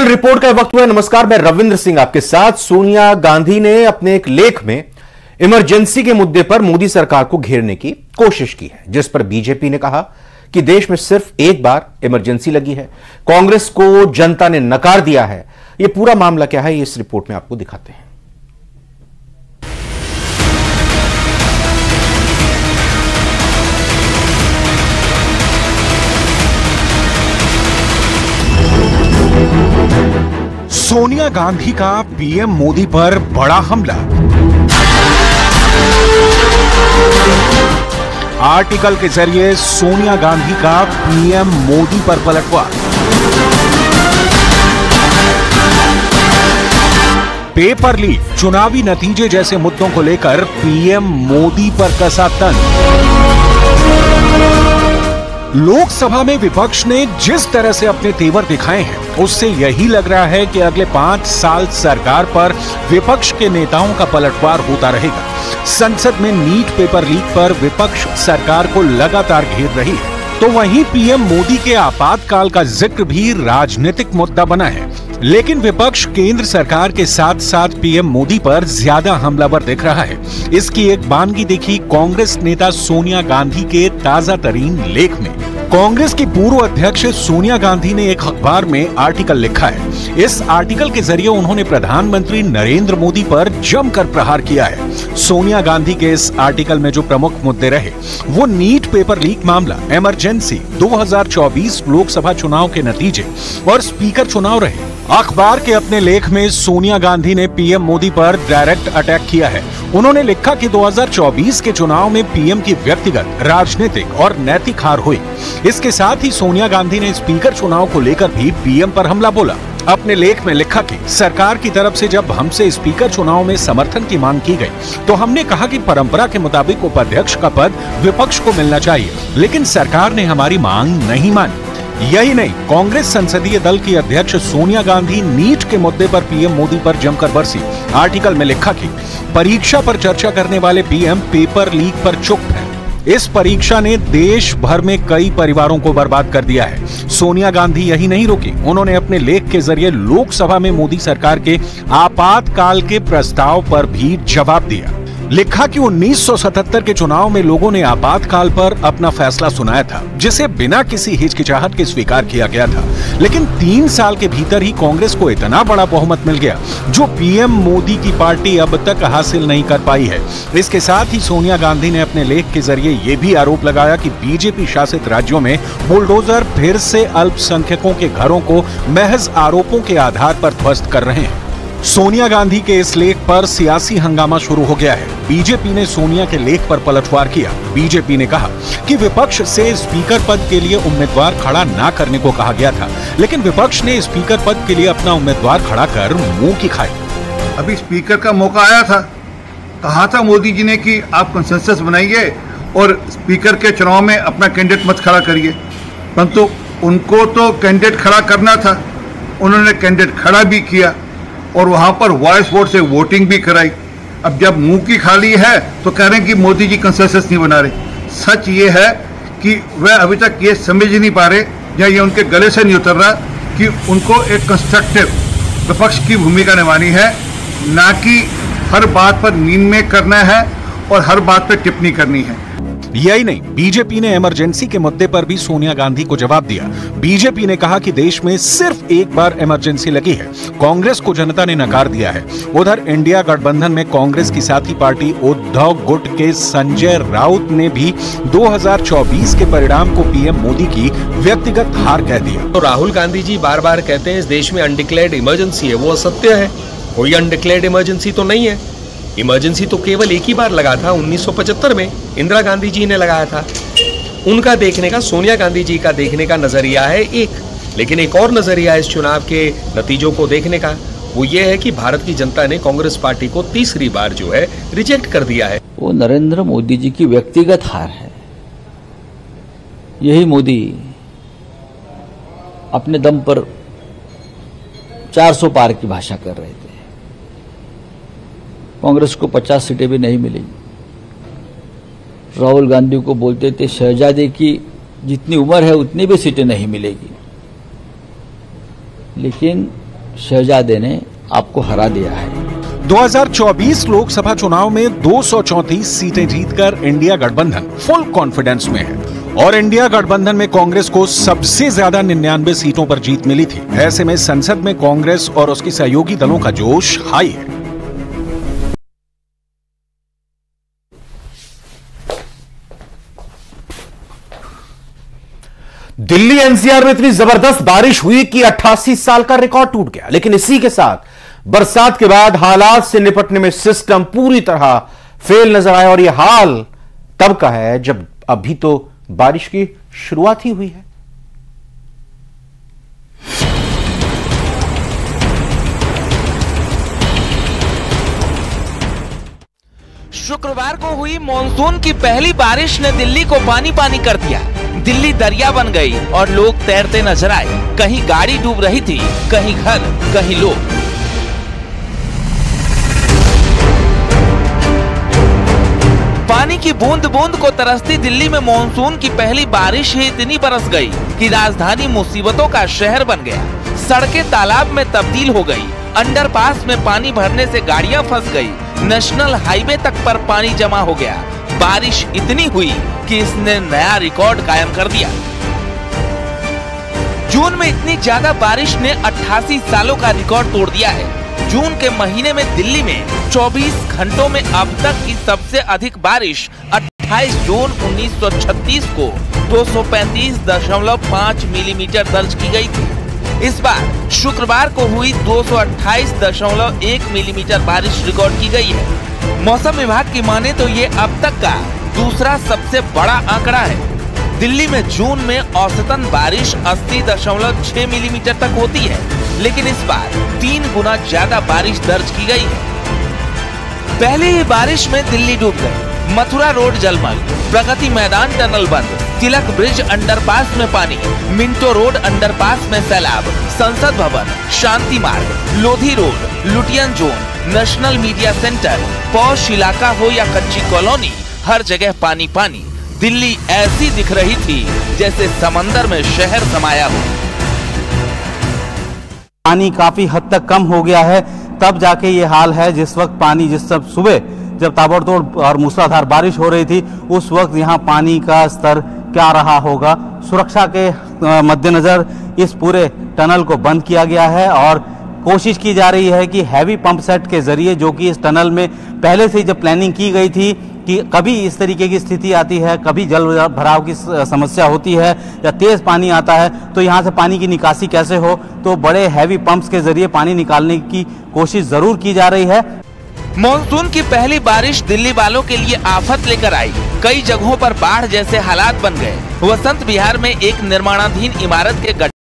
Article report का वक्त हुआ। नमस्कार, मैं रविंद्र सिंह आपके साथ। सोनिया गांधी ने अपने एक लेख में इमरजेंसी के मुद्दे पर मोदी सरकार को घेरने की कोशिश की है, जिस पर बीजेपी ने कहा कि देश में सिर्फ एक बार इमरजेंसी लगी है, कांग्रेस को जनता ने नकार दिया है। यह पूरा मामला क्या है, इस रिपोर्ट में आपको दिखाते हैं। सोनिया गांधी का पीएम मोदी पर बड़ा हमला। आर्टिकल के जरिए सोनिया गांधी का पीएम मोदी पर पलटवार। पेपर लीक, चुनावी नतीजे जैसे मुद्दों को लेकर पीएम मोदी पर कसा तंज। लोकसभा में विपक्ष ने जिस तरह से अपने तेवर दिखाए हैं, उससे यही लग रहा है कि अगले 5 साल सरकार पर विपक्ष के नेताओं का पलटवार होता रहेगा। संसद में नीट पेपर लीक पर विपक्ष सरकार को लगातार घेर रही है, तो वहीं पीएम मोदी के आपातकाल का जिक्र भी राजनीतिक मुद्दा बना है। लेकिन विपक्ष केंद्र सरकार के साथ साथ पीएम मोदी पर ज्यादा हमलावर दिख रहा है। इसकी एक बानगी देखी कांग्रेस नेता सोनिया गांधी के ताजा तरीन लेख में। कांग्रेस की पूर्व अध्यक्ष सोनिया गांधी ने एक अखबार में आर्टिकल लिखा है। इस आर्टिकल के जरिए उन्होंने प्रधानमंत्री नरेंद्र मोदी पर जमकर प्रहार किया है। सोनिया गांधी के इस आर्टिकल में जो प्रमुख मुद्दे रहे वो नीट पेपर लीक मामला, इमरजेंसी, 2024 लोकसभा चुनाव के नतीजे और स्पीकर चुनाव रहे। अखबार के अपने लेख में सोनिया गांधी ने पीएम मोदी पर डायरेक्ट अटैक किया है। उन्होंने लिखा कि 2024 के चुनाव में पीएम की व्यक्तिगत, राजनीतिक और नैतिक हार हुई। इसके साथ ही सोनिया गांधी ने स्पीकर चुनाव को लेकर भी पीएम पर हमला बोला। अपने लेख में लिखा कि सरकार की तरफ से जब हमसे स्पीकर चुनाव में समर्थन की मांग की गई तो हमने कहा कि परंपरा के मुताबिक उपाध्यक्ष का पद विपक्ष को मिलना चाहिए, लेकिन सरकार ने हमारी मांग नहीं मानी। यही नहीं, कांग्रेस संसदीय दल की अध्यक्ष सोनिया गांधी नीट के मुद्दे पर पीएम मोदी पर जमकर बरसी। आर्टिकल में लिखा कि परीक्षा पर चर्चा करने वाले पीएम पेपर लीक पर चुप है। इस परीक्षा ने देश भर में कई परिवारों को बर्बाद कर दिया है। सोनिया गांधी यही नहीं रुकी, उन्होंने अपने लेख के जरिए लोकसभा में मोदी सरकार के आपातकाल के प्रस्ताव पर भी जवाब दिया। लिखा कि 1977 के चुनाव में लोगों ने आपातकाल पर अपना फैसला सुनाया था, जिसे बिना किसी हिचकिचाहट के स्वीकार किया गया था। लेकिन 3 साल के भीतर ही कांग्रेस को इतना बड़ा बहुमत मिल गया जो पीएम मोदी की पार्टी अब तक हासिल नहीं कर पाई है। इसके साथ ही सोनिया गांधी ने अपने लेख के जरिए ये भी आरोप लगाया कि बीजेपी शासित राज्यों में बुलडोजर फिर से अल्पसंख्यकों के घरों को महज आरोपों के आधार पर ध्वस्त कर रहे हैं। सोनिया गांधी के इस लेख पर सियासी हंगामा शुरू हो गया है। बीजेपी ने सोनिया के लेख पर पलटवार किया। बीजेपी ने कहा कि विपक्ष से स्पीकर पद के लिए उम्मीदवार खड़ा ना करने को कहा गया था, लेकिन विपक्ष ने स्पीकर पद के लिए अपना उम्मीदवार खड़ा कर मुंह की खाई। अभी स्पीकर का मौका आया था, कहा था मोदी जी ने कि आप कंसेंसस बनाइए और स्पीकर के चुनाव में अपना कैंडिडेट मत खड़ा करिए, परंतु उनको तो कैंडिडेट खड़ा करना था। उन्होंने कैंडिडेट खड़ा भी किया और वहां पर वॉइस वोट से वोटिंग भी कराई। अब जब मुंह की खाली है तो कह रहे हैं कि मोदी जी कंसेंसस नहीं बना रहे। सच ये है कि वह अभी तक ये समझ नहीं पा रहे या ये उनके गले से नहीं उतर रहा कि उनको एक कंस्ट्रक्टिव विपक्ष की भूमिका निभानी है, ना कि हर बात पर नींद में करना है और हर बात पर टिप्पणी करनी है। यही नहीं, बीजेपी ने इमरजेंसी के मुद्दे पर भी सोनिया गांधी को जवाब दिया। बीजेपी ने कहा कि देश में सिर्फ एक बार इमरजेंसी लगी है, कांग्रेस को जनता ने नकार दिया है। उधर इंडिया गठबंधन में कांग्रेस की साथी पार्टी उद्धव गुट के संजय राउत ने भी 2024 के परिणाम को पीएम मोदी की व्यक्तिगत हार कह दिया। तो राहुल गांधी जी बार बार कहते हैं इस देश में अनडिक्लेयर्ड इमरजेंसी है, वो असत्य है। कोई अनडिक्लेयर्ड इमरजेंसी तो नहीं है। इमरजेंसी तो केवल एक ही बार लगा था, 1975 में इंदिरा गांधी जी ने लगाया था। उनका देखने का, सोनिया गांधी जी का देखने का नजरिया है एक, लेकिन एक और नजरिया इस चुनाव के नतीजों को देखने का, वो ये है कि भारत की जनता ने कांग्रेस पार्टी को तीसरी बार जो है रिजेक्ट कर दिया है। वो नरेंद्र मोदी जी की व्यक्तिगत हार है। यही मोदी अपने दम पर 400 पार की भाषा कर रहे थे। कांग्रेस को 50 सीटें भी नहीं मिली। राहुल गांधी को बोलते थे शहजादे की जितनी उम्र है उतनी भी सीटें नहीं मिलेगी। लेकिन शहजादे ने आपको हरा दिया है। 2024 लोकसभा चुनाव में 234 सीटें जीतकर इंडिया गठबंधन फुल कॉन्फिडेंस में है और इंडिया गठबंधन में कांग्रेस को सबसे ज्यादा 99 सीटों पर जीत मिली थी। ऐसे में संसद में कांग्रेस और उसकी सहयोगी दलों का जोश हाई है। दिल्ली एनसीआर में इतनी जबरदस्त बारिश हुई कि 88 साल का रिकॉर्ड टूट गया। लेकिन इसी के साथ बरसात के बाद हालात से निपटने में सिस्टम पूरी तरह फेल नजर आया और यह हाल तब का है जब अभी तो बारिश की शुरुआत ही हुई है। शुक्रवार को हुई मॉनसून की पहली बारिश ने दिल्ली को पानी पानी कर दिया। दिल्ली दरिया बन गई और लोग तैरते नजर आए। कहीं गाड़ी डूब रही थी, कहीं घर, कहीं लोग। पानी की बूंद बूंद को तरसती दिल्ली में मॉनसून की पहली बारिश ही इतनी बरस गई कि राजधानी मुसीबतों का शहर बन गया। सड़कें तालाब में तब्दील हो गई। अंडरपास में पानी भरने से गाड़ियां फंस गई। नेशनल हाईवे तक पर पानी जमा हो गया। बारिश इतनी हुई कि इसने नया रिकॉर्ड कायम कर दिया। जून में इतनी ज्यादा बारिश ने 88 सालों का रिकॉर्ड तोड़ दिया है। जून के महीने में दिल्ली में 24 घंटों में अब तक की सबसे अधिक बारिश 28 जून 1936 को 235.5 मिलीमीटर दर्ज की गई थी। इस बार शुक्रवार को हुई 228.1 मिलीमीटर बारिश रिकॉर्ड की गई है। मौसम विभाग की माने तो ये अब तक का दूसरा सबसे बड़ा आंकड़ा है। दिल्ली में जून में औसतन बारिश 80.6 मिलीमीटर तक होती है, लेकिन इस बार 3 गुना ज्यादा बारिश दर्ज की गई है। पहली ही बारिश में दिल्ली डूब गई। मथुरा रोड जलमग्न, प्रगति मैदान टनल बंद, तिलक ब्रिज अंडरपास में पानी, मिंटो रोड अंडरपास में सैलाब, संसद Bhavan, Shanti Marg, Lodhi road, Lutyens zone, national media centre, posh इलाका हो या कच्ची कॉलोनी, हर जगह पानी पानी। दिल्ली ऐसी दिख रही थी जैसे समंदर में शहर समाया हो। पानी काफी हद तक कम हो गया है, तब जाके ये हाल है। जिस वक्त पानी जिस सब सुबह जब ताबड़तोड़ और मूसलाधार बारिश हो रही थी, उस वक्त यहाँ पानी का स्तर क्या रहा होगा। सुरक्षा के मद्देनजर इस पूरे टनल को बंद किया गया है और कोशिश की जा रही है कि हैवी पंप सेट के जरिए, जो कि इस टनल में पहले से जब प्लानिंग की गई थी कि कभी इस तरीके की स्थिति आती है, कभी जल भराव की समस्या होती है या तेज पानी आता है, तो यहाँ से पानी की निकासी कैसे हो, तो बड़े हैवी पंप्स के जरिए पानी निकालने की कोशिश जरूर की जा रही है। मॉनसून की पहली बारिश दिल्ली वालों के लिए आफत लेकर आई। कई जगहों पर बाढ़ जैसे हालात बन गए। वसंत विहार में एक निर्माणाधीन इमारत के